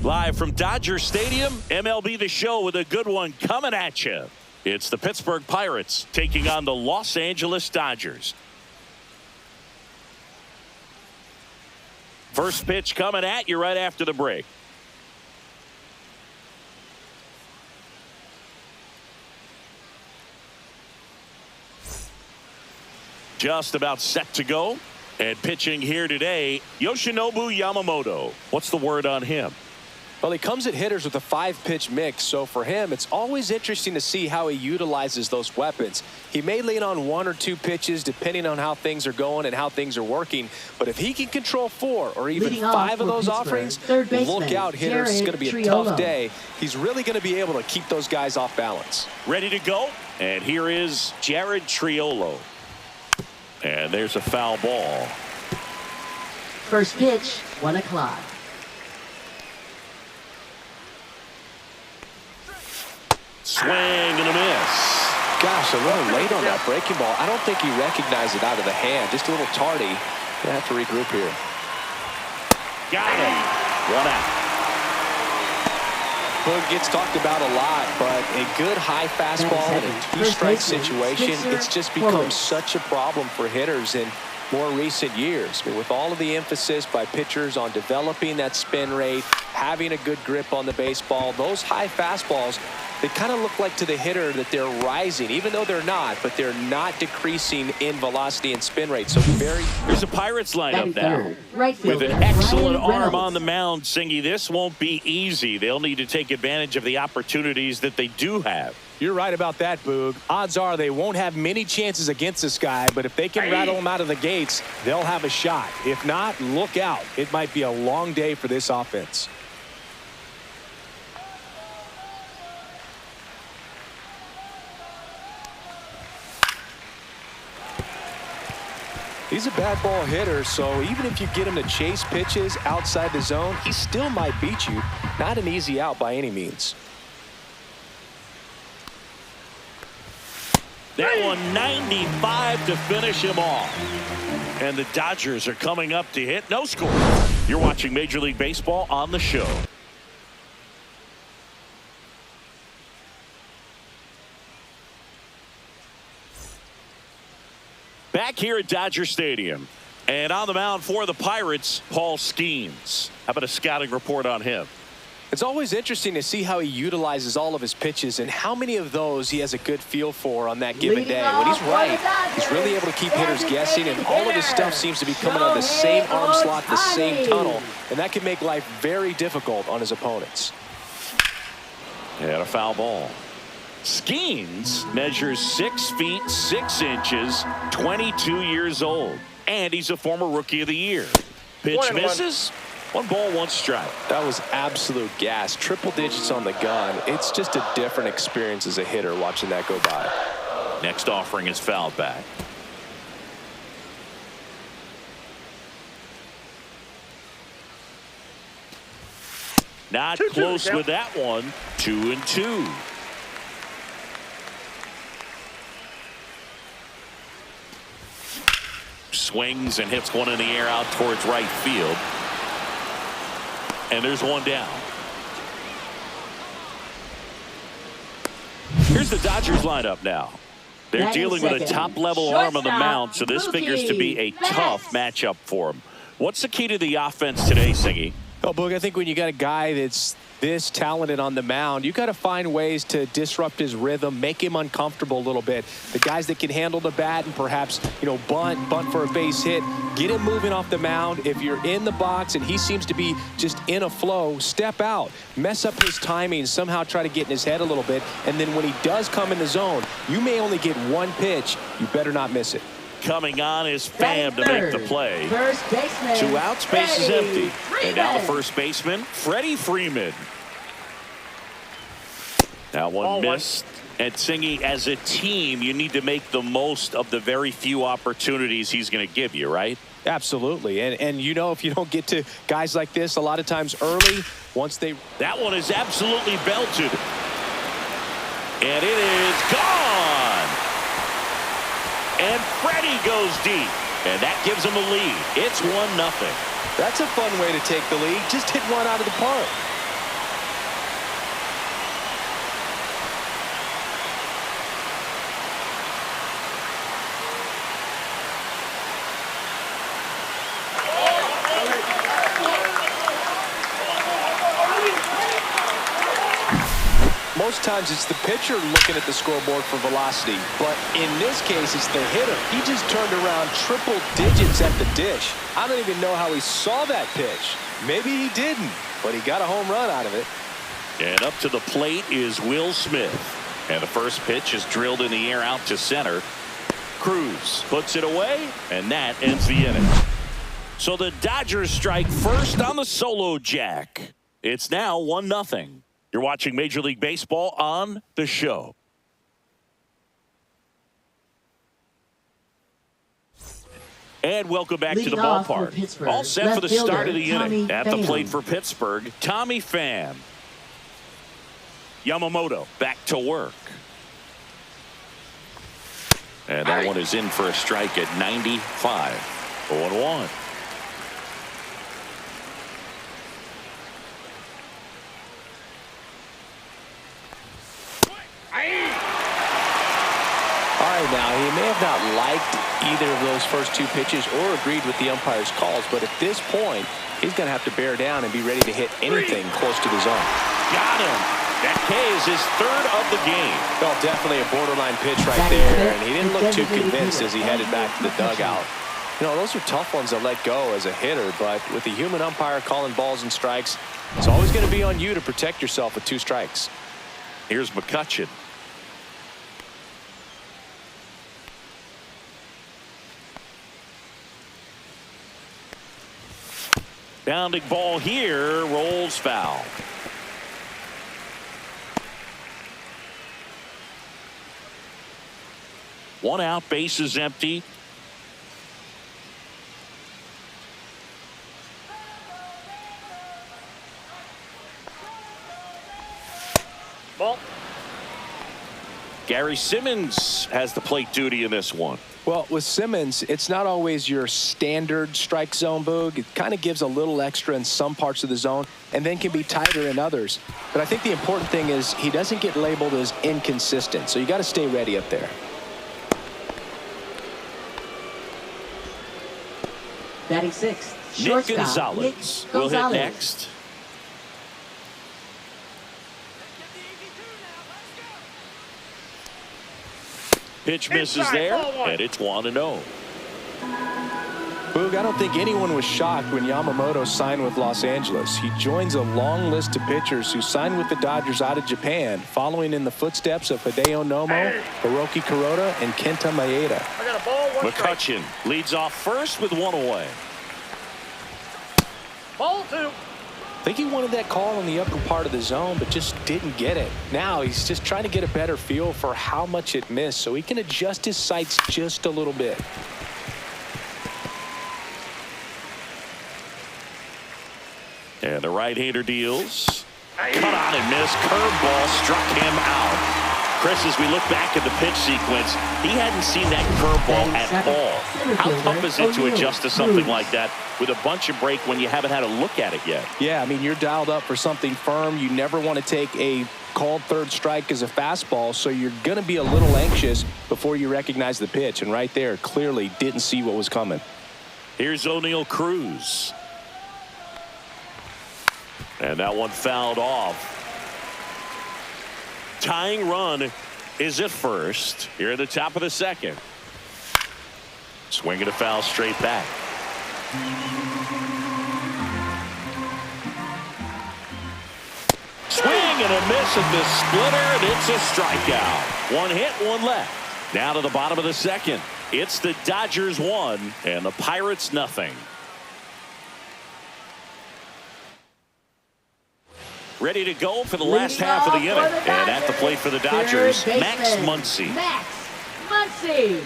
Live from Dodger Stadium, MLB The Show with a good one coming at you. It's the Pittsburgh Pirates taking on the Los Angeles Dodgers. First pitch coming at you right after the break. Just about set to go. And pitching here today, Yoshinobu Yamamoto. What's the word on him? Well, he comes at hitters with a 5-pitch mix, so for him, it's always interesting to see how he utilizes those weapons. He may lean on 1 or 2 pitches depending on how things are going and how things are working, but if he can control 4 or even 5 of those offerings, look out, hitters. It's going to be a tough day. He's really going to be able to keep those guys off balance. Ready to go, and here is Jared Triolo. And there's a foul ball. First pitch, 1 o'clock. Swing and a miss. Gosh, a little late on that breaking ball. I don't think he recognized it out of the hand. Just a little tardy. Gonna have to regroup here. Got it. 1 out. Boog gets talked about a lot, but a good high fastball in a 2-strike situation, it's just become such a problem for hitters in more recent years. With all of the emphasis by pitchers on developing that spin rate, having a good grip on the baseball, those high fastballs, they kind of look like to the hitter that they're rising, even though they're not, but they're not decreasing in velocity and spin rate. So Here's a Pirates lineup now. Right with an excellent arm on the mound, Singy, this won't be easy. They'll need to take advantage of the opportunities that they do have. You're right about that, Boog. Odds are they won't have many chances against this guy, but if they can rattle him out of the gates, they'll have a shot. If not, look out. It might be a long day for this offense. He's a bad ball hitter, so even if you get him to chase pitches outside the zone, he still might beat you. Not an easy out by any means. That one 95 to finish him off. And the Dodgers are coming up to hit. No score. You're watching Major League Baseball on the show. Back here at Dodger Stadium. And on the mound for the Pirates, Paul Skeens. How about a scouting report on him? It's always interesting to see how he utilizes all of his pitches and how many of those he has a good feel for on that given day. When he's right, he's really able to keep hitters guessing, and all of his stuff seems to be coming out of the same arm slot, the same tunnel, and that can make life very difficult on his opponents. And a foul ball. Skeens measures 6 feet 6 inches, 22 years old, and he's a former Rookie of the Year. Pitch misses. 1 ball, 1 strike. That was absolute gas. Triple digits on the gun. It's just a different experience as a hitter watching that go by. Next offering is fouled back. Not close with that one. 2-2. Swings and hits one in the air out towards right field. And there's 1 down. Here's the Dodgers lineup now. They're dealing with a top-level arm on the mound, so this figures to be a tough matchup for them. What's the key to the offense today, Singy? Well, Boog, I think when you got a guy that's this talented on the mound, you got to find ways to disrupt his rhythm, make him uncomfortable a little bit. The guys that can handle the bat and perhaps, bunt for a base hit, get him moving off the mound. If you're in the box and he seems to be just in a flow, step out, mess up his timing, somehow try to get in his head a little bit. And then when he does come in the zone, you may only get 1 pitch. You better not miss it. Coming on is Pham to make the play. First baseman, 2 outs, base is empty. Freeman. And now the first baseman, Freddie Freeman. That one missed. And Singy, as a team, you need to make the most of the very few opportunities he's going to give you, right? Absolutely. And if you don't get to guys like this a lot of times early, once they... That one is absolutely belted. And it is gone. And Freddie goes deep. And that gives him a lead. It's 1-0. That's a fun way to take the lead. Just hit one out of the park. Most times it's the pitcher looking at the scoreboard for velocity, but in this case it's the hitter. He just turned around triple digits at the dish. I don't even know how he saw that pitch. Maybe he didn't, but he got a home run out of it. And up to the plate is Will Smith. And the first pitch is drilled in the air out to center. Cruz puts it away, and that ends the inning. So the Dodgers strike first on the solo jack. It's now 1-0. You're watching Major League Baseball on The Show. And welcome back to the ballpark. All set for the start of the inning. At the plate for Pittsburgh, Tommy Pham. Yamamoto back to work. And that one is in for a strike at 95. 0-1. All right, now, he may have not liked either of those first two pitches or agreed with the umpire's calls, but at this point, he's going to have to bear down and be ready to hit anything close to the zone. Got him. That K is his third of the game. Well, definitely a borderline pitch right there, and he didn't look too convinced as he headed back to the dugout. You know, those are tough ones to let go as a hitter, but with the human umpire calling balls and strikes, it's always going to be on you to protect yourself with 2 strikes. Here's McCutchen. Bounding ball here, rolls foul. One out, base is empty. Ball. Gary Simmons has the plate duty in this one. Well, with Simmons, it's not always your standard strike zone, Boog. It kind of gives a little extra in some parts of the zone and then can be tighter in others. But I think the important thing is he doesn't get labeled as inconsistent, so you got to stay ready up there. Batting 6th, Nick shortstop, Gonzalez Nick will hit Gonzalez. next. Pitch misses there, and it's 1-0. Boog, I don't think anyone was shocked when Yamamoto signed with Los Angeles. He joins a long list of pitchers who signed with the Dodgers out of Japan, following in the footsteps of Hideo Nomo, Hiroki Kuroda, and Kenta Maeda. McCutchen leads off first with 1 away. Ball 2. I think he wanted that call in the upper part of the zone, but just didn't get it. Now he's just trying to get a better feel for how much it missed so he can adjust his sights just a little bit. And the right-hander deals. Cut on and miss. Curveball struck him out. Chris, as we look back at the pitch sequence, he hadn't seen that curveball at all. How tough is it to adjust to something like that with a bunch of break when you haven't had a look at it yet? Yeah, I mean, you're dialed up for something firm. You never want to take a called third strike as a fastball, so you're going to be a little anxious before you recognize the pitch. And right there, clearly didn't see what was coming. Here's O'Neill Cruz. And that one fouled off. Tying run is at first here at the top of the second. Swinging a foul straight back. Swing and a miss at the splitter, and it's a strikeout. 1 hit, 1 left. Down to the bottom of the second. It's the Dodgers 1 and the Pirates nothing. Ready to go for the last half of the inning. And at the plate for the Dodgers, Max Muncy. Max Muncy.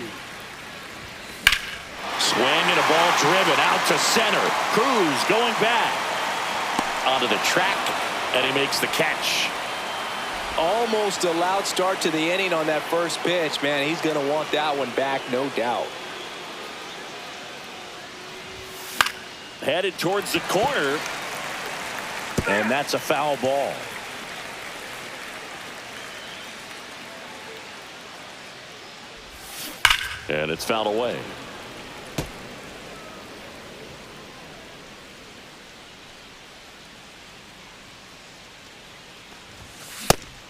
Swing and a ball driven out to center. Cruz going back. Onto the track, and he makes the catch. Almost a loud start to the inning on that first pitch. Man, he's going to want that one back, no doubt. Headed towards the corner. And that's a foul ball. And it's fouled away.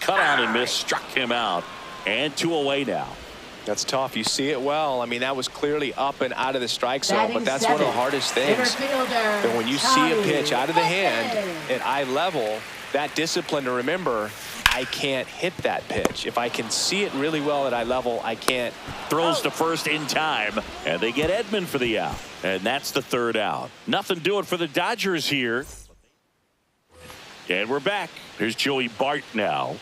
Cut swung and missed, struck him out. And 2 away now. That's tough. You see it well. I mean, that was clearly up and out of the strike zone, but that's one of the hardest things. That when you see a pitch out of the hand at eye level, that discipline to remember, I can't hit that pitch. If I can see it really well at eye level, I can't. Throws to first in time, and they get Edman for the out. And that's the 3rd out. Nothing doing for the Dodgers here. And we're back. Here's Joey Bart now.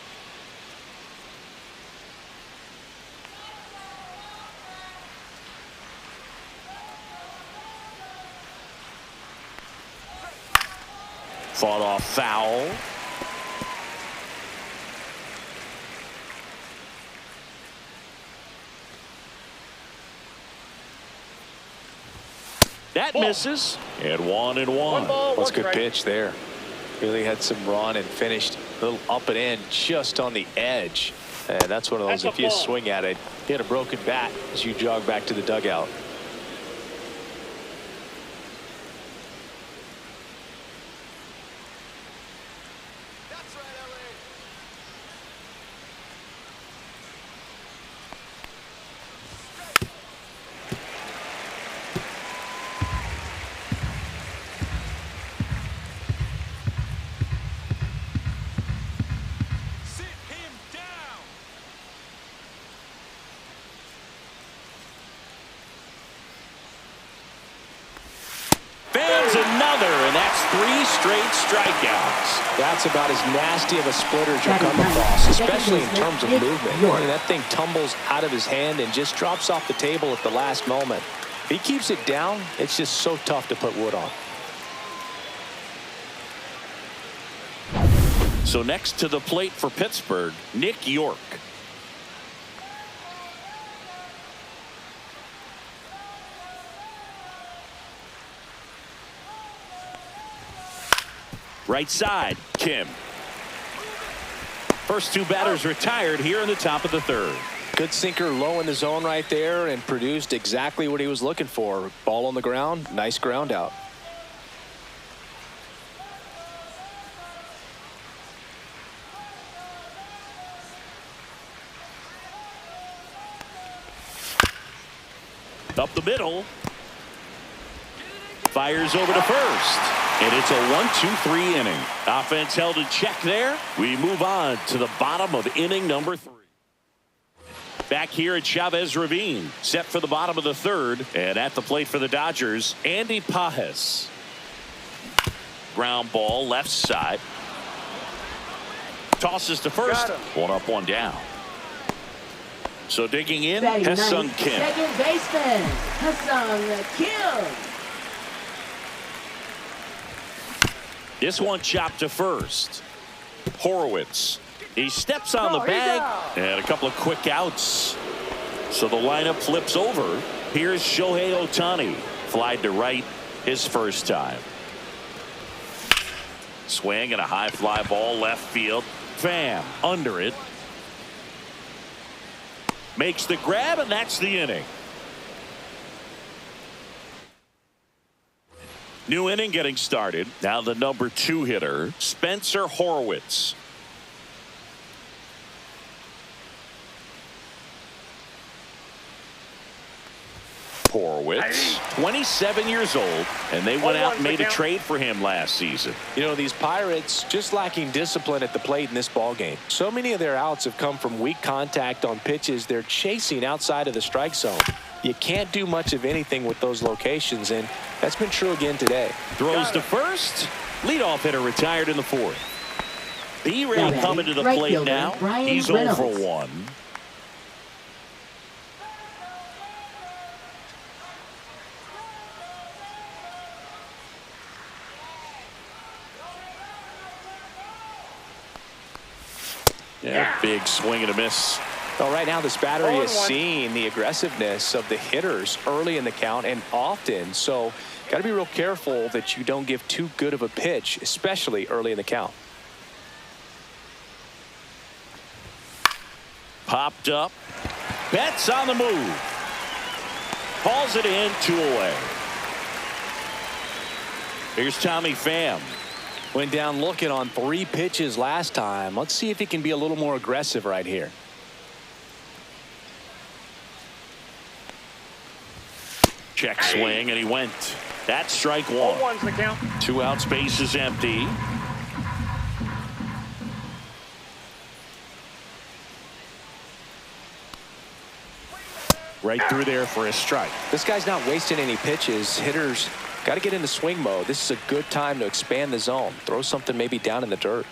Fought off foul. That misses. And 1-1. That's a good pitch there. Really had some run and finished a little up and in just on the edge. And that's one of those, if you swing at it, hit a broken bat as you jog back to the dugout. Another, and that's 3 straight strikeouts. That's about as nasty of a splitter as you'll come across, especially in terms of movement. I mean, that thing tumbles out of his hand and just drops off the table at the last moment. If he keeps it down, it's just so tough to put wood on. So next to the plate for Pittsburgh, Nick York. Right side, Kim. First 2 batters retired here in the top of the 3rd. Good sinker low in the zone right there and produced exactly what he was looking for. Ball on the ground, nice ground out. Up the middle. Fires over to first. And it's a 1-2-3 inning. Offense held in check there. We move on to the bottom of inning number 3. Back here at Chavez Ravine. Set for the bottom of the 3rd. And at the plate for the Dodgers, Andy Pages. Ground ball left side. Tosses to first. 1 up, 1 down. So digging in, Ha-Seong Kim. Second baseman, Ha-Seong Kim. This one chopped to first. Horowitz. He steps on the bag. And a couple of quick outs. So the lineup flips over. Here's Shohei Ohtani. Flied to right his first time. Swing and a high fly ball left field. Pham under it. Makes the grab, and that's the inning. New inning getting started. Now the number 2 hitter, Spencer Horwitz. Horwitz, 27 years old, and they went out and made a trade for him last season. You know, these Pirates just lacking discipline at the plate in this ball game. So many of their outs have come from weak contact on pitches they're chasing outside of the strike zone. You can't do much of anything with those locations, and that's been true again today. Throws to first. Leadoff hitter retired in the 4th. B-Ray coming to the plate now. He's 0 for 1. Yeah, big swing and a miss. Well, right now this battery is seeing the aggressiveness of the hitters early in the count and often. So got to be real careful that you don't give too good of a pitch, especially early in the count. Popped up. Betts on the move. Hauls it in, 2 away. Here's Tommy Pham. Went down looking on 3 pitches last time. Let's see if he can be a little more aggressive right here. Check swing, and he went. That's strike 1. 0-1's the count. 2 outs, base is empty. Right through there for a strike. This guy's not wasting any pitches. Hitters got to get into swing mode. This is a good time to expand the zone. Throw something maybe down in the dirt.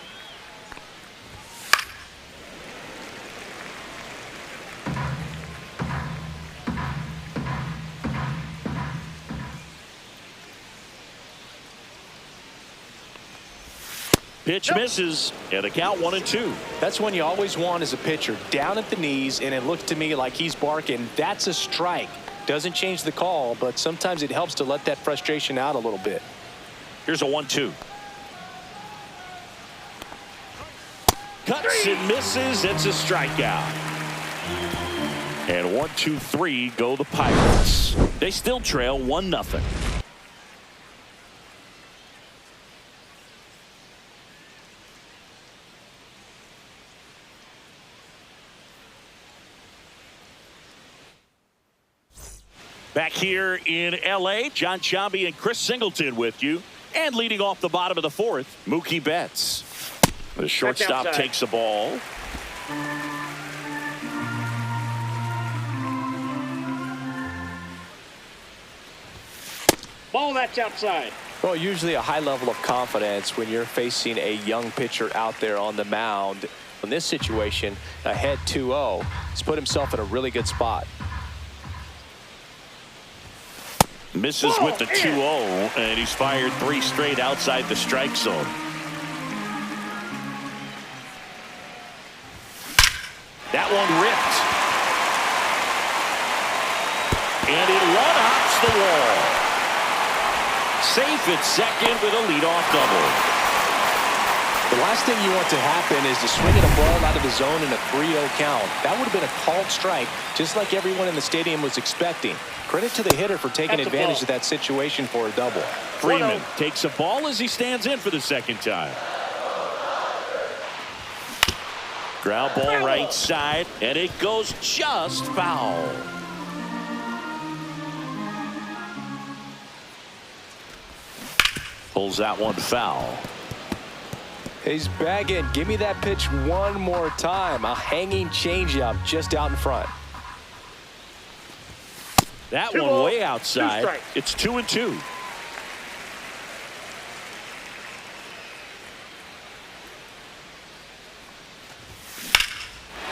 Pitch misses, and the count 1-2. That's one you always want as a pitcher. Down at the knees, and it looks to me like he's barking. That's a strike. Doesn't change the call, but sometimes it helps to let that frustration out a little bit. Here's a 1-2. Cuts and misses. It's a strikeout. And 1-2-3 go the Pirates. They still trail 1-0. Back here in L.A., John Sciambi and Chris Singleton with you. And leading off the bottom of the 4th, Mookie Betts. The shortstop takes the ball. Ball that's outside. Well, usually a high level of confidence when you're facing a young pitcher out there on the mound. In this situation, ahead 2-0, he's put himself in a really good spot. Misses with the 2-0, and he's fired 3 straight outside the strike zone. That one ripped. And it one-hops the wall. Safe at second with a leadoff double. The last thing you want to happen is to swing at a ball out of the zone in a 3-0 count. That would have been a called strike, just like everyone in the stadium was expecting. Credit to the hitter for taking advantage of that situation for a double. Freeman takes a ball as he stands in for the second time. Ground ball right side, and it goes just foul. Pulls that one foul. He's bagging. Give me that pitch one more time. A hanging changeup just out in front. That one way outside. It's 2-2.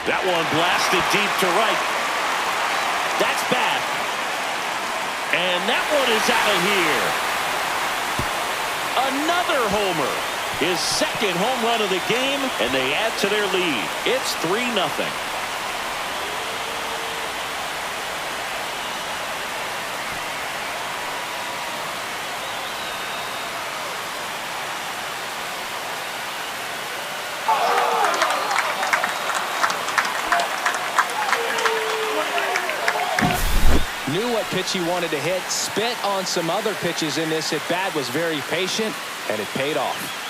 That one blasted deep to right. That's back. And that one is out of here. Another homer. His second home run of the game, and they add to their lead. It's 3-0. Knew what pitch he wanted to hit, spit on some other pitches in this at bat, was very patient, and it paid off.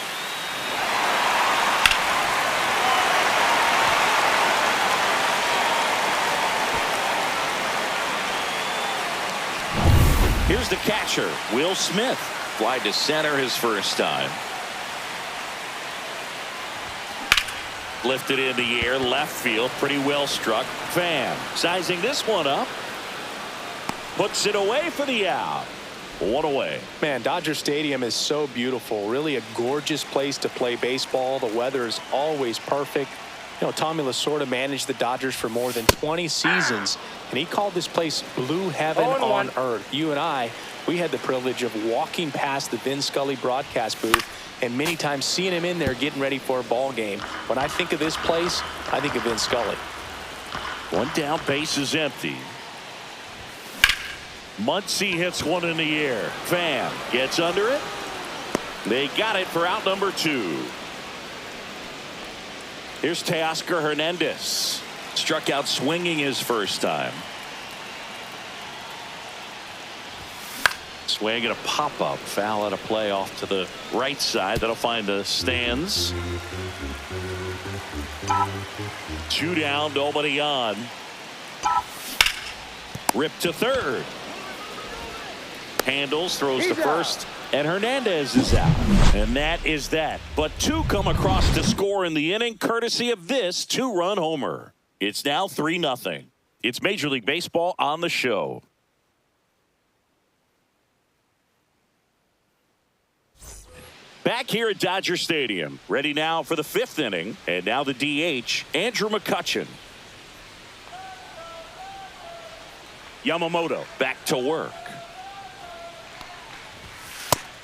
Here's the catcher, Will Smith. Fly to center his first time. Lifted in the air, left field, pretty well struck. Pham sizing this one up. Puts it away for the out. One away. Man, Dodger Stadium is so beautiful. Really a gorgeous place to play baseball. The weather is always perfect. You know, Tommy Lasorda managed the Dodgers for more than 20 seasons, and he called this place blue heaven on earth. You and I, we had the privilege of walking past the Vin Scully broadcast booth and many times seeing him in there getting ready for a ball game. When I think of this place, I think of Vin Scully. One down, base is empty. Muncy hits one in the air. Pham gets under it. They got it for out number 2. Here's Teoscar Hernandez. Struck out swinging his first time. swing and a pop-up. Foul out of play off to the right side. That'll find the stands. 2 down, nobody on. Rip to third. Handles, throws to first, and Hernandez is out. And that is that. But 2 come across to score in the inning, courtesy of this 2-run homer. It's now 3-0. It's Major League Baseball on the show. Back here at Dodger Stadium, ready now for the 5th inning, and now the DH, Andrew McCutchen. Yamamoto back to work.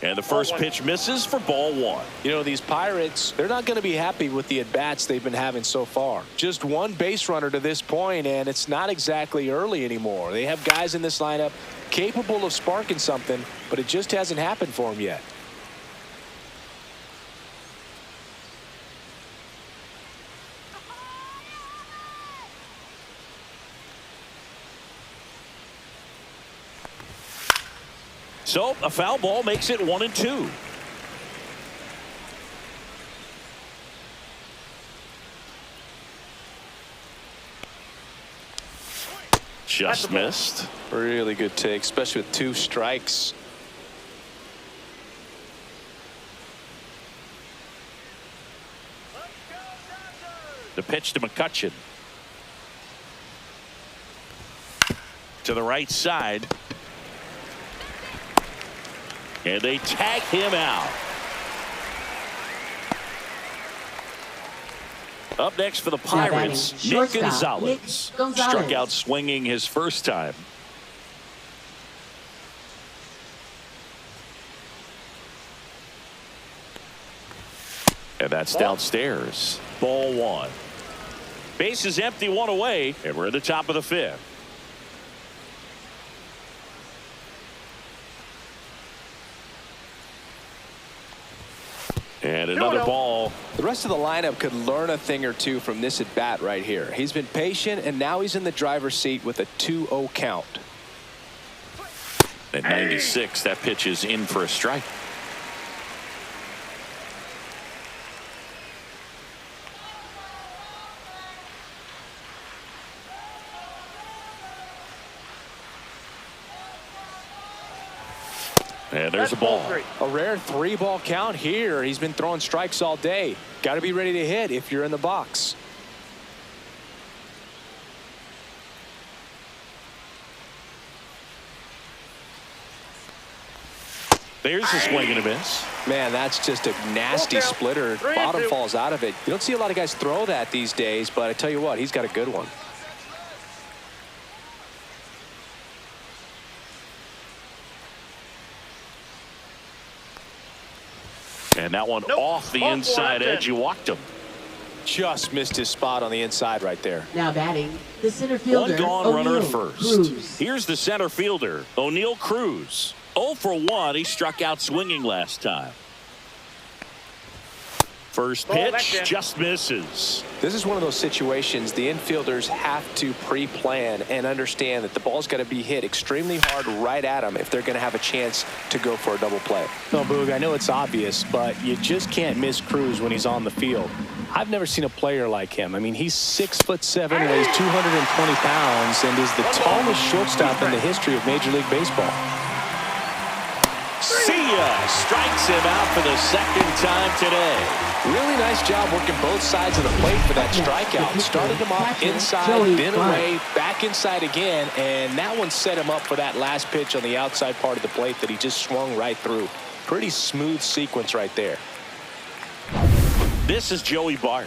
And the first pitch misses for ball 1. You know, these Pirates, they're not going to be happy with the at-bats they've been having so far. Just 1 base runner to this point, and it's not exactly early anymore. They have guys in this lineup capable of sparking something, but it just hasn't happened for them yet. So a foul ball makes it 1-2. Just missed. Really good take, especially with 2 strikes. The pitch to McCutchen. To the right side. And they tag him out. Up next for the Pirates, Nick Gonzalez. Struck out swinging his first time. And that's downstairs. Ball 1. Base is empty, 1 away, and we're at the top of the 5th. And another ball. The rest of the lineup could learn a thing or two from this at bat right here. He's been patient, and now he's in the driver's seat with a 2-0 count. At 96, that pitch is in for a strike. And there's a ball. A rare 3-ball count here. He's been throwing strikes all day. Got to be ready to hit if you're in the box. There's a swing and a miss. Man, that's just a nasty splitter. Bottom falls out of it. You don't see a lot of guys throw that these days, but I tell you what, he's got a good one. And that one off the inside edge. You walked him. Just missed his spot on the inside right there. Now batting, the center fielder, One gone, runner at O'Neal first. Cruz. Here's the center fielder, O'Neal Cruz. 0 for 1. He struck out swinging last time. First pitch just misses. This is one of those situations the infielders have to pre-plan and understand that the ball's got to be hit extremely hard right at them if they're going to have a chance to go for a double play. No, Boog, I know it's obvious, but you just can't miss Cruz when he's on the field. I've never seen a player like him. I mean, he's 6'7", weighs 220 pounds, and is the tallest shortstop in the history of Major League Baseball. See ya! Strikes him out for the 2nd time today. Really nice job working both sides of the plate for that strikeout. Started him off inside, then away, back inside again, and that one set him up for that last pitch on the outside part of the plate that he just swung right through. Pretty smooth sequence right there. This is Joey Bart.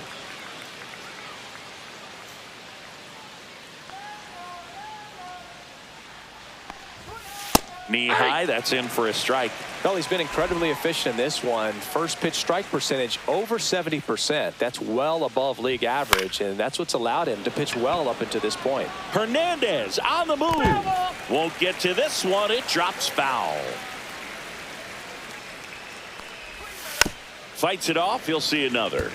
Knee high, that's in for a strike. Well, he's been incredibly efficient in this one. First pitch strike percentage over 70%. That's well above league average, and that's what's allowed him to pitch well up until this point. Hernandez on the move. Won't get to this one. It drops foul. Fights it off. He'll see another.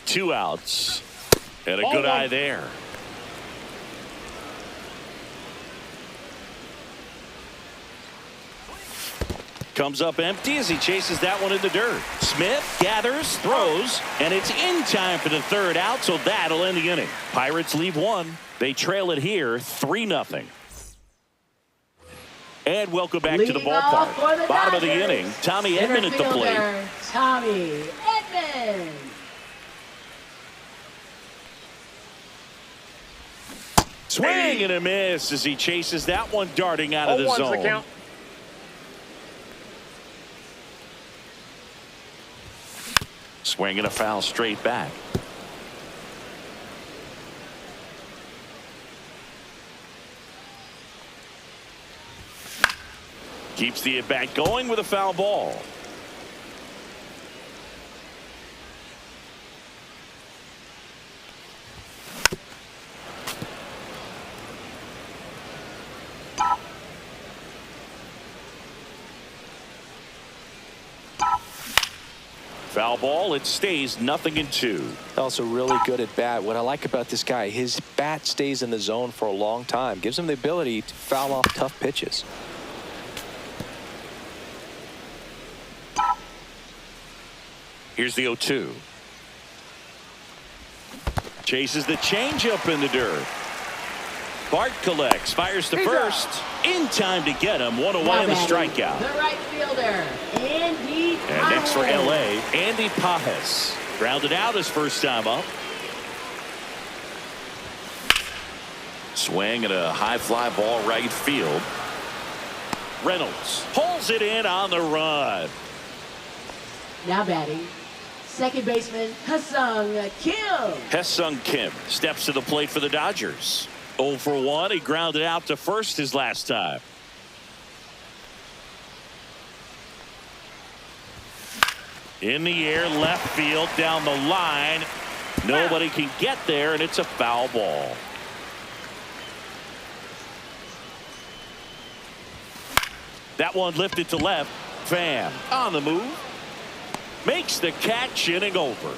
2 outs. And a good eye there. Comes up empty as he chases that one in the dirt. Smith gathers, throws, and it's in time for the 3rd out, so that'll end the inning. Pirates leave 1. They trail it here 3-0. And welcome back to the ballpark. Bottom of the inning, Tommy Edman at the plate. Tommy Edman. Swing and a miss as he chases that one darting out of the zone. Swing and a foul straight back. Keeps the at-bat going with a foul ball. Foul ball. It stays 0-2. Also really good at bat. What I like about this guy, his bat stays in the zone for a long time. Gives him the ability to foul off tough pitches. Here's the 0-2. Chases the changeup in the dirt. Bart collects, fires to first. In time to get him. 1 away in the strikeout. The right fielder, Andy Pages. And next for L.A., Andy Pages. Grounded out his first time up. Swing and a high fly ball right field. Reynolds pulls it in on the run. Now batting, second baseman Ha-Seong Kim. Ha-Seong Kim steps to the plate for the Dodgers. 0 for 1. He grounded out to first his last time. In the air, left field, down the line. Nobody can get there, and it's a foul ball. That one lifted to left. Pham on the move. Makes the catch, inning over.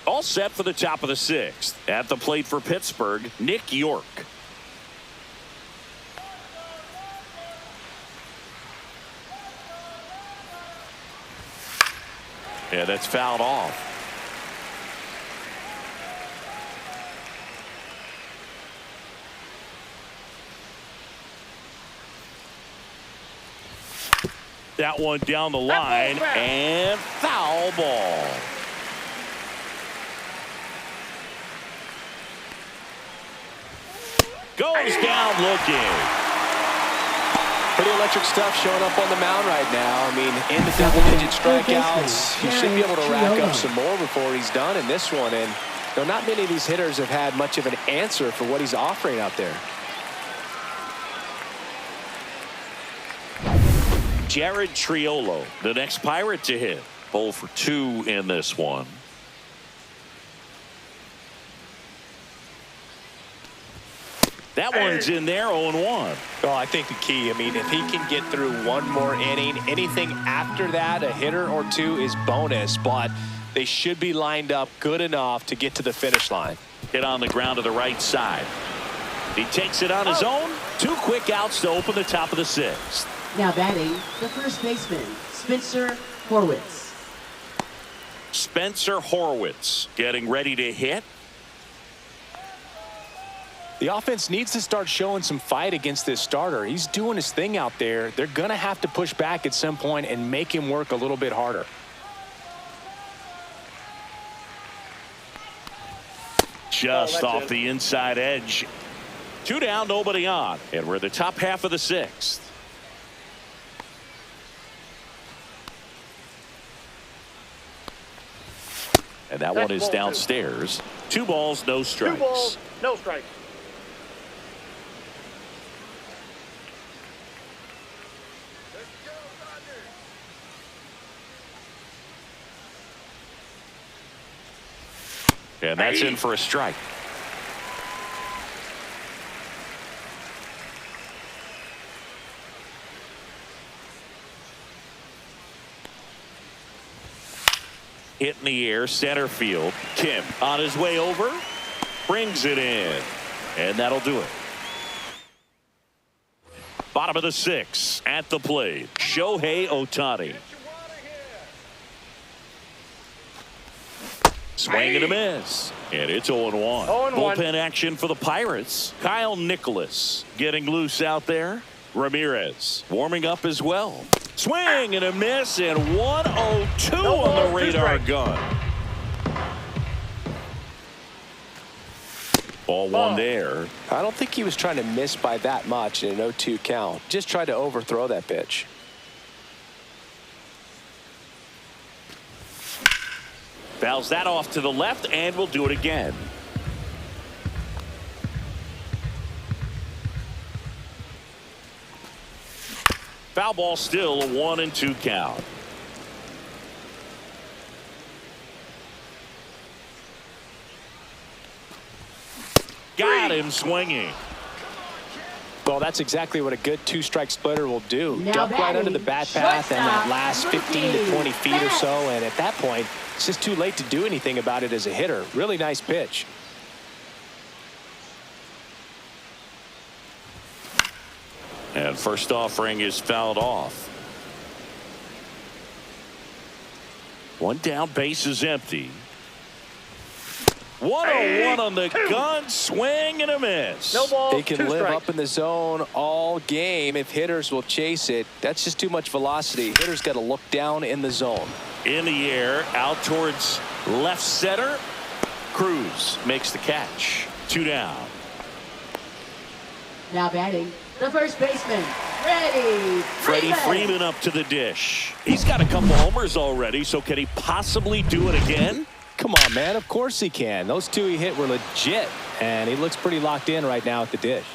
All set for the top of the 6th. At the plate for Pittsburgh, Nick York. Yeah, that's fouled off. That one down the line and foul ball. Goes down looking. Pretty electric stuff showing up on the mound right now. I mean, in the double-digit strikeouts, he should be able to rack up some more before he's done in this one. And though not many of these hitters have had much of an answer for what he's offering out there. Jared Triolo, the next Pirate to hit. 0 for 2 in this one. That one's in there, 0-1. Well, I think the key, I mean, if he can get through one more inning, anything after that, a hitter or two is bonus, but they should be lined up good enough to get to the finish line. Hit on the ground to the right side. He takes it on his own. 2 quick outs to open the top of the 6th. Now batting, the first baseman, Spencer Horwitz. Spencer Horwitz getting ready to hit. The offense needs to start showing some fight against this starter. He's doing his thing out there. They're going to have to push back at some point and make him work a little bit harder. Just off the inside edge. 2 down, nobody on. And we're the top half of the 6th. And that one is downstairs. 2 balls, no strikes. 2 balls, no strikes. And that's in for a strike. hit in the air, center field. Kim on his way over, brings it in, and that'll do it. Bottom of the 6th at the plate, Shohei Ohtani. Swing and a miss, and it's 0-1. 0-1. Bullpen action for the Pirates. Kyle Nicholas getting loose out there. Ramirez warming up as well. Swing and a miss, and 1-0-2 on the radar gun. Ball one there. I don't think he was trying to miss by that much in an 0-2 count. Just tried to overthrow that pitch. Fouls that off to the left, and we'll do it again. Foul ball, still a 1-2 count. Got him swinging. Well, that's exactly what a good two-strike splitter will do. Now Duck right under batting, the bat path and that shortstop, last 15 to rookie, 20 feet or Matt. so, and at that point, it's just too late to do anything about it as a hitter. Really nice pitch. And first offering is fouled off. One down, base is empty. 1-0-1 on the gun, swing and a miss. No ball. They can 2 live strikes. up in the zone all game if hitters will chase it. That's just too much velocity. Hitters got to look down in the zone. In the air, out towards left center. Cruz makes the catch. 2 down. Now batting, the first baseman, Freddie Freddie Freeman up to the dish. He's got a couple homers already, so can he possibly do it again? Come on, man. Of course he can. Those two he hit were legit, and he looks pretty locked in right now at the dish.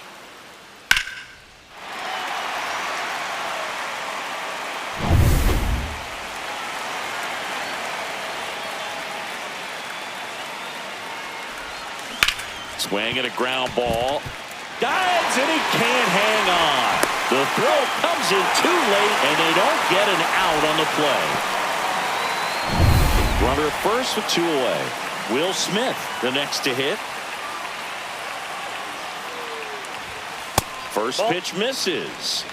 Swing and a ground ball. Dives, and he can't hang on. The throw comes in too late, and they don't get an out on the play. Runner at first with 2 away. Will Smith the next to hit. First pitch misses.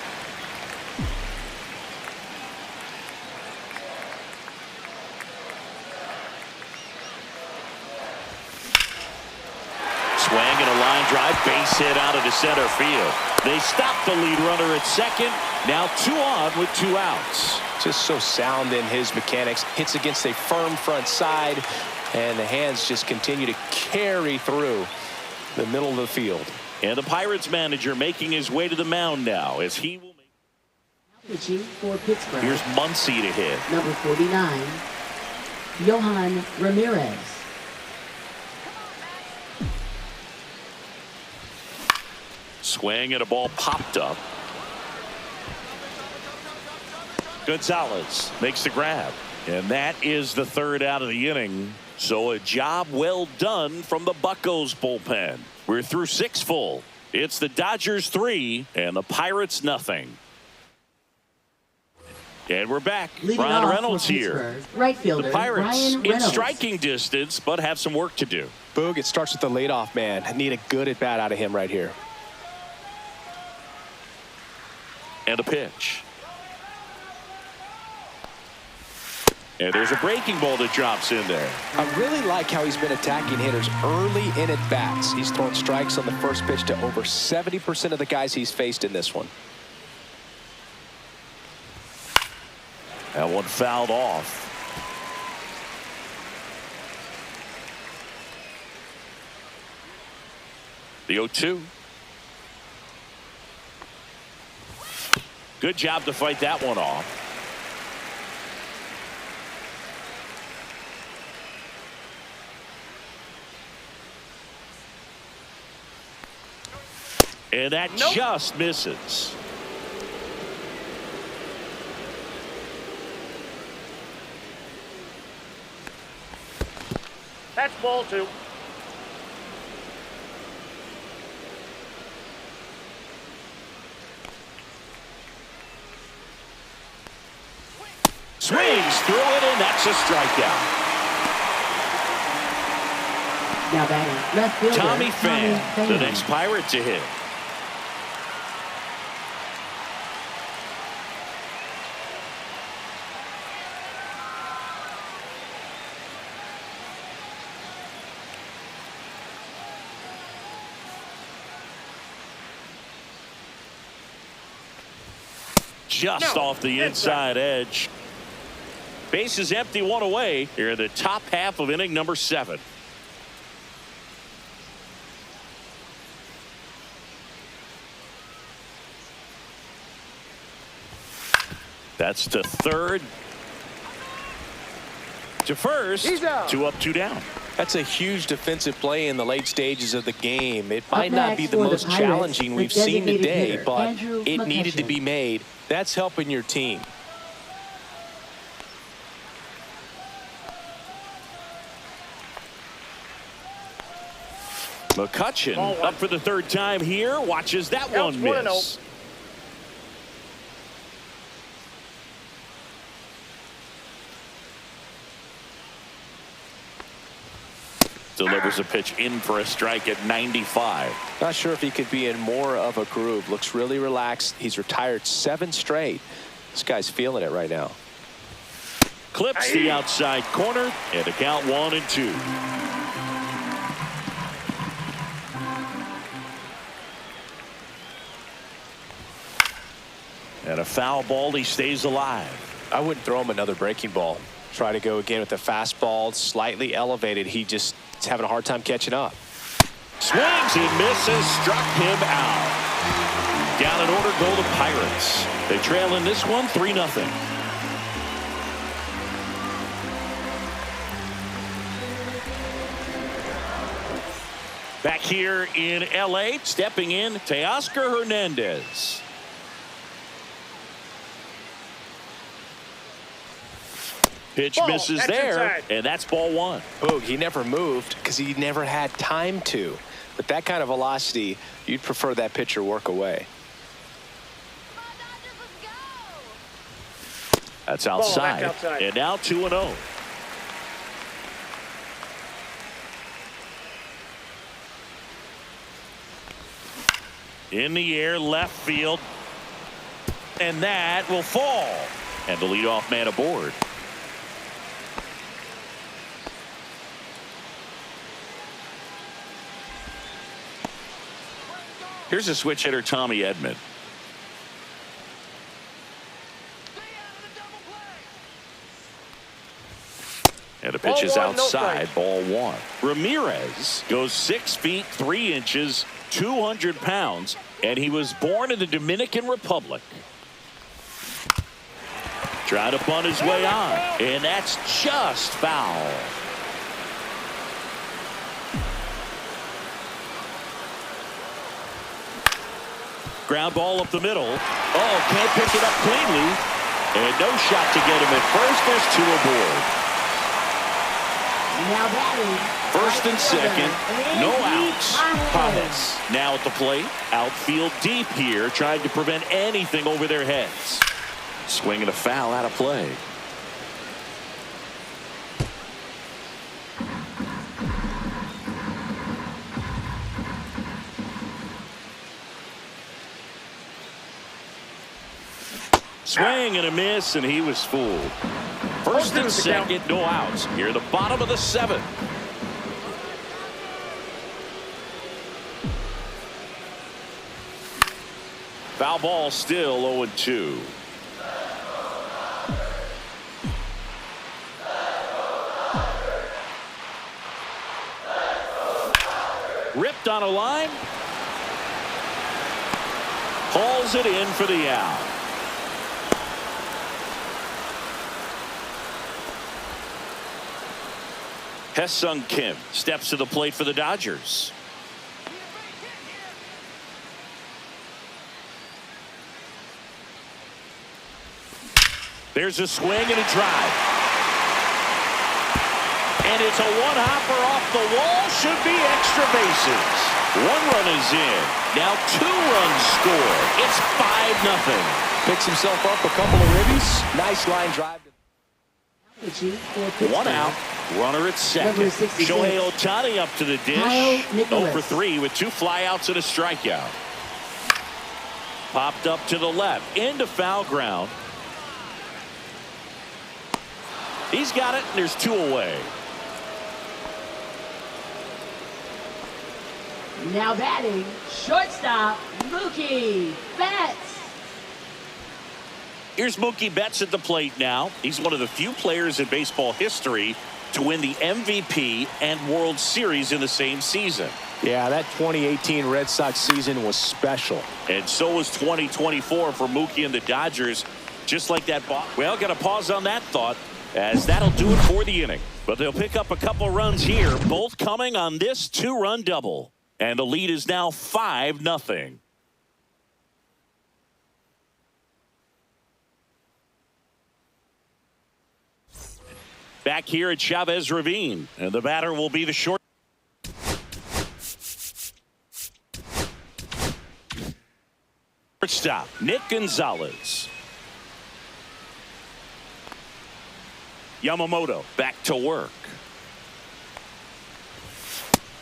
Swing and a line drive, base hit out into center field. They stop the lead runner at second. Now 2 on with 2 outs. Just so sound in his mechanics. Hits against a firm front side, and the hands just continue to carry through the middle of the field. And the Pirates manager making his way to the mound now as he will make. pitching for Pittsburgh. Here's Muncy to hit. Number 49, Yohan Ramirez. Swing and a ball popped up. Gonzalez makes the grab. And that is the 3rd out of the inning. So a job well done from the Buccos bullpen. We're through 6 full. It's the Dodgers 3 and the Pirates nothing. And we're back. Leading Ryan off Reynolds for here. Pittsburgh, right fielder The Pirates Ryan in Reynolds. striking distance, but have some work to do. Boog, it starts with the leadoff man. I need a good at bat out of him right here. And a pitch. And there's a breaking ball that drops in there. I really like how he's been attacking hitters early in at bats. He's thrown strikes on the first pitch to over 70% of the guys he's faced in this one. That one fouled off. The 0-2. Good job to fight that one off. And that just misses. That's ball 2. Swings through it, and that's a strikeout. Now batting, left fielder Tommy Pham, the next Pirate to hit. Just off the inside edge. Base is empty, one away. Here in the top half of inning number 7. That's to third. To first. 2 up, 2 down. That's a huge defensive play in the late stages of the game. It might not be the for the most Pirates, challenging the we've seen designated today, hitter, but Andrew it needed to McCutchen. be made. That's helping your team. McCutchen up for the 3rd time here. Watches that one miss. Delivers a pitch in for a strike at 95. Not sure if he could be in more of a groove. Looks really relaxed. He's retired 7 straight. This guy's feeling it right now. Clips the outside corner, and the count 1-2. And a foul ball. He stays alive. I wouldn't throw him another breaking ball. Try to go again with the fastball, slightly elevated. He's having a hard time catching up. Swings and misses, struck him out. Down in order go the Pirates. They trail in this one 3-0. Back here in LA, stepping in, Teoscar Hernandez. Pitch misses there, and that's ball 1. Boog, he never moved because he never had time to. With that kind of velocity, you'd prefer that pitcher work away. That's outside. And now 2-0. In the air, left field. And that will fall. And the leadoff man aboard. Here's a switch hitter, Tommy Edman. And the pitch is outside, ball 1. Ramirez goes 6 feet 3 inches, 200 pounds, and he was born in the Dominican Republic. Trying to bunt his way on, and that's just foul. Ground ball up the middle. Oh, can't pick it up cleanly. And no shot to get him at first. There's 2 aboard. Now batting, First and right fielder, second, no Andy outs. Pages. Pages now at the plate. Outfield deep here, trying to prevent anything over their heads. Swinging a foul out of play. Swing and a miss, and he was fooled. First and second, no outs. Here at the bottom of the 7th. Foul ball still 0-2. Ripped on a line. Hauls it in for the out. Hesung Kim steps to the plate for the Dodgers. There's a swing and a drive. And it's a one-hopper off the wall. Should be extra bases. 1 run is in. Now 2 runs scored. It's 5-0. Picks himself up a couple of ribbies. Nice line drive. 1 out. Runner at second. Number 66. Shohei Ohtani up to the Kyle dish. Nicholas. 0 for 3 with 2 flyouts and a strikeout. Popped up to the left into foul ground. He's got it, and there's 2 away. Now batting, shortstop, Mookie Betts. Here's Mookie Betts at the plate now. He's one of the few players in baseball history to win the MVP and World Series in the same season. Yeah, that 2018 Red Sox season was special. And so was 2024 for Mookie and the Dodgers. Just like that ball. Well, got to pause on that thought, as that'll do it for the inning. But they'll pick up a couple runs here, both coming on this 2-run double. And the lead is now 5-0. Back here at Chavez Ravine, and the batter will be the short. Stop, Nick Gonzalez. Yamamoto back to work.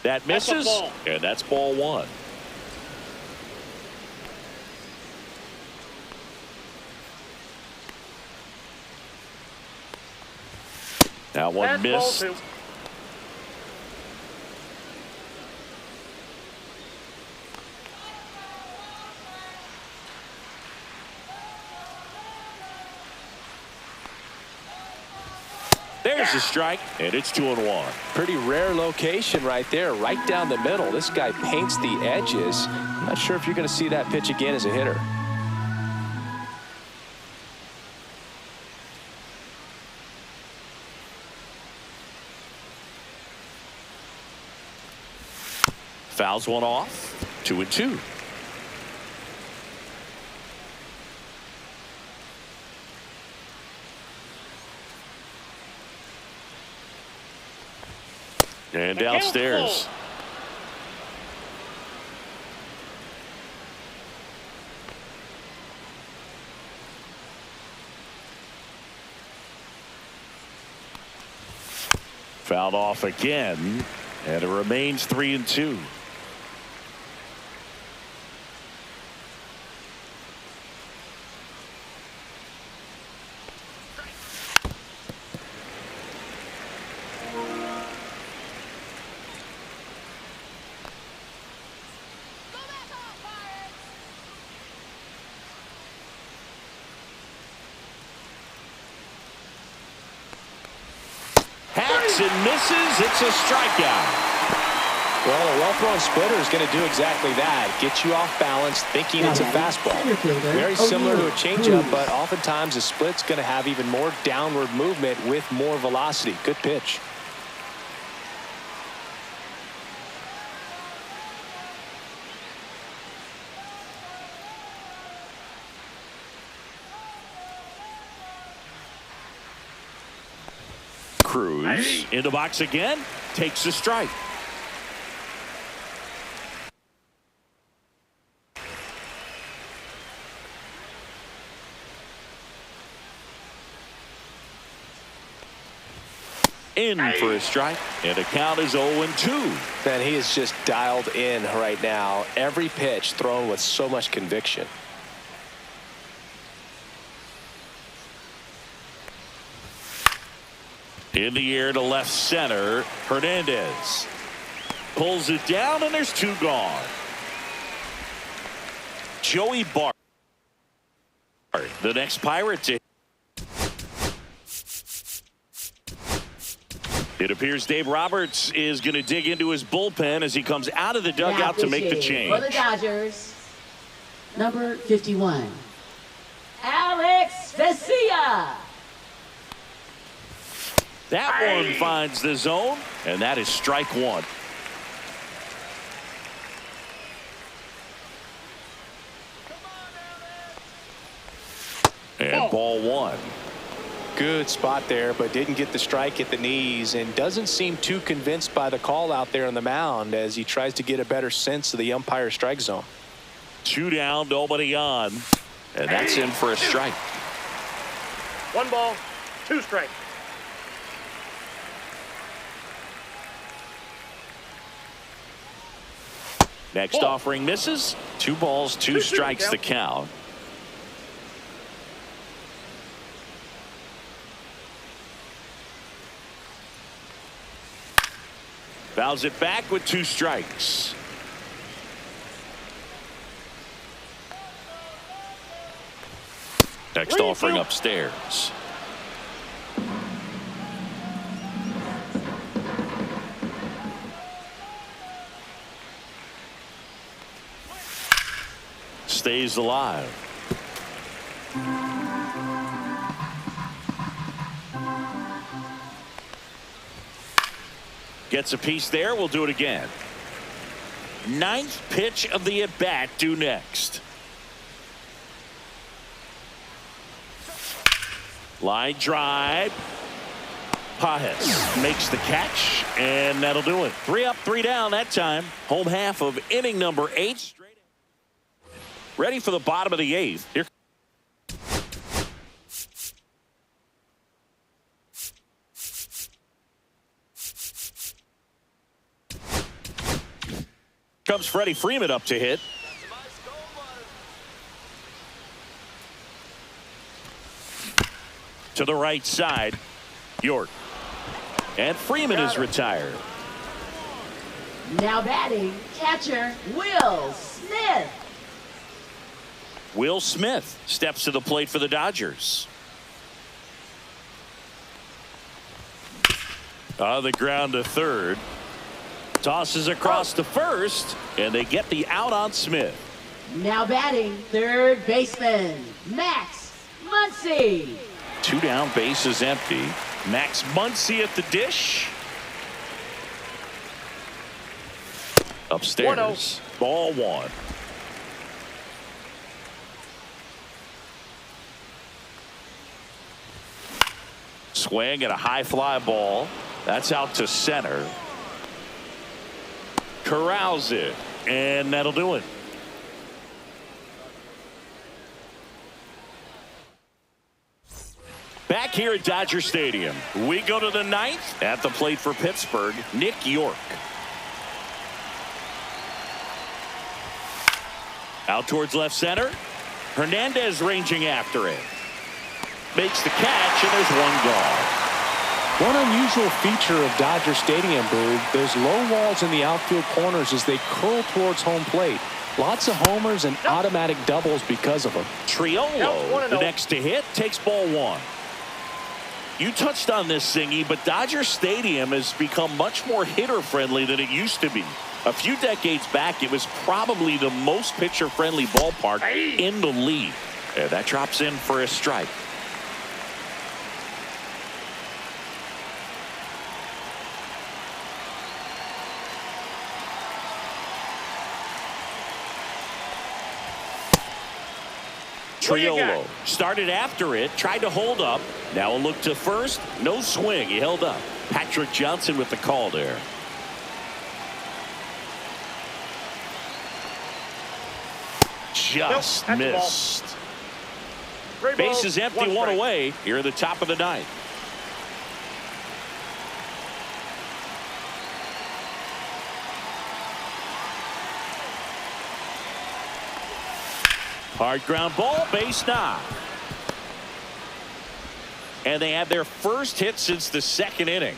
That misses, and that's ball 1. That one missed. There's a strike, and it's 2-1. Pretty rare location right there, right down the middle. This guy paints the edges. I'm not sure if you're going to see that pitch again as a hitter. Fouls one off. 2-2. And downstairs. Fouled off again, and it remains 3-2. And misses. It's a strikeout. Well, a well-thrown splitter is going to do exactly that. Get you off balance, thinking it's a fastball. Very similar to a changeup, but oftentimes a split's going to have even more downward movement with more velocity. Good pitch. Cruz in the box again, takes a strike. In for a strike, and the count is 0-2. Man, he is just dialed in right now. Every pitch thrown with so much conviction. In the air to left center, Hernandez pulls it down, and there's 2 gone. Joey Bart, the next Pirate to. It appears Dave Roberts is going to dig into his bullpen as he comes out of the dugout to make the change. For the Dodgers, number 51, Alex Vesia. That one finds the zone, and that is strike 1. And ball 1. Good spot there, but didn't get the strike at the knees, and doesn't seem too convinced by the call out there on the mound as he tries to get a better sense of the umpire strike zone. 2 down, nobody on, and that's in for a strike. 1 ball, 2 strikes. Next offering misses. 2 balls, 2 strikes the count. Fouls it back with 2 strikes. Next offering upstairs. Stays alive. Gets a piece there. We'll do it again. 9th pitch of the at-bat due next. Line drive. Pages makes the catch, and that'll do it. 3 up, 3 down that time. Home half of inning number 8. Ready for the bottom of the 8th. Here comes Freddie Freeman up to hit. To the right side, York. And Freeman is retired. Now batting, catcher Will Smith. Will Smith steps to the plate for the Dodgers. On the ground to third. Tosses across to first, and they get the out on Smith. Now batting, third baseman Max Muncy. 2 down, bases empty. Max Muncy at the dish. Upstairs. Ball 1. Swing at a high fly ball. That's out to center. Corrals it, and that'll do it. Back here at Dodger Stadium, we go to the 9th. At the plate for Pittsburgh, Nick York. Out towards left center. Hernandez ranging after it. Makes the catch, and there's 1 gone. One unusual feature of Dodger Stadium, Boog, those low walls in the outfield corners as they curl towards home plate. Lots of homers and automatic doubles because of them. Triolo, the next to hit, takes ball 1. You touched on this, Singy, but Dodger Stadium has become much more hitter-friendly than it used to be. A few decades back, it was probably the most pitcher-friendly ballpark in the league. And that drops in for a strike. Triolo started after it, tried to hold up. Now a look to first. No swing. He held up. Patrick Johnson with the call there. Just missed. Base is empty, 1 away here at the top of the 9th. Hard ground ball, base knock. And they have their first hit since the 2nd inning.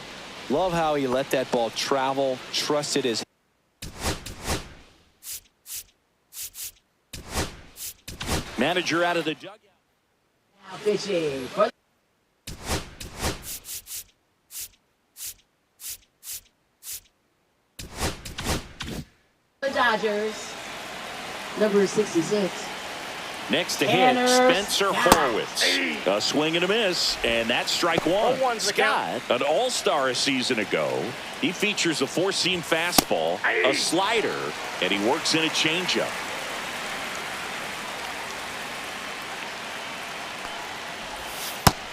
Love how he let that ball travel, trusted his. Manager out of the dugout. Now pitching for the Dodgers, number 66. Next to hit, Spencer Horwitz. A swing and a miss, and that's strike 1. Scott, an all-star a season ago. He features a 4-seam fastball, a slider, and he works in a changeup.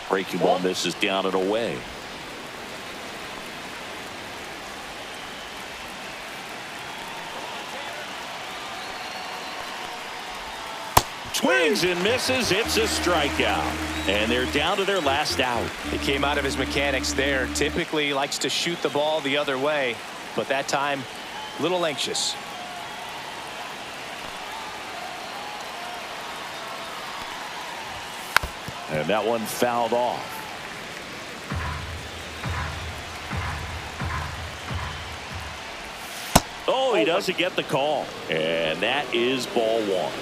Breaking ball misses down and away. Swings and misses. It's a strikeout. And they're down to their last out. He came out of his mechanics there. Typically he likes to shoot the ball the other way, but that time a little anxious. And that one fouled off. Oh, he doesn't get the call. And that is ball one.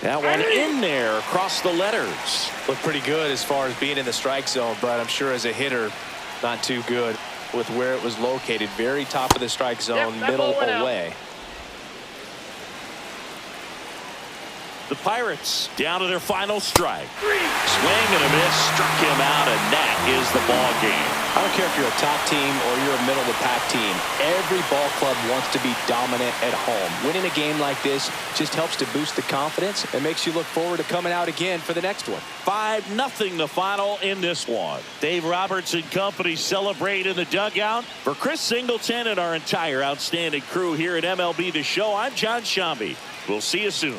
That one in there across the letters. Looked pretty good as far as being in the strike zone, but I'm sure as a hitter, not too good with where it was located. Very top of the strike zone, middle away. The Pirates down to their final strike. Swing and a miss, struck him out, and that is the ball game. I don't care if you're a top team or you're a middle of the pack team. Every ball club wants to be dominant at home. Winning a game like this just helps to boost the confidence and makes you look forward to coming out again for the next one. 5-0 the final in this one. Dave Roberts and company celebrate in the dugout. For Chris Singleton and our entire outstanding crew here at MLB The Show, I'm John Shambi. We'll see you soon.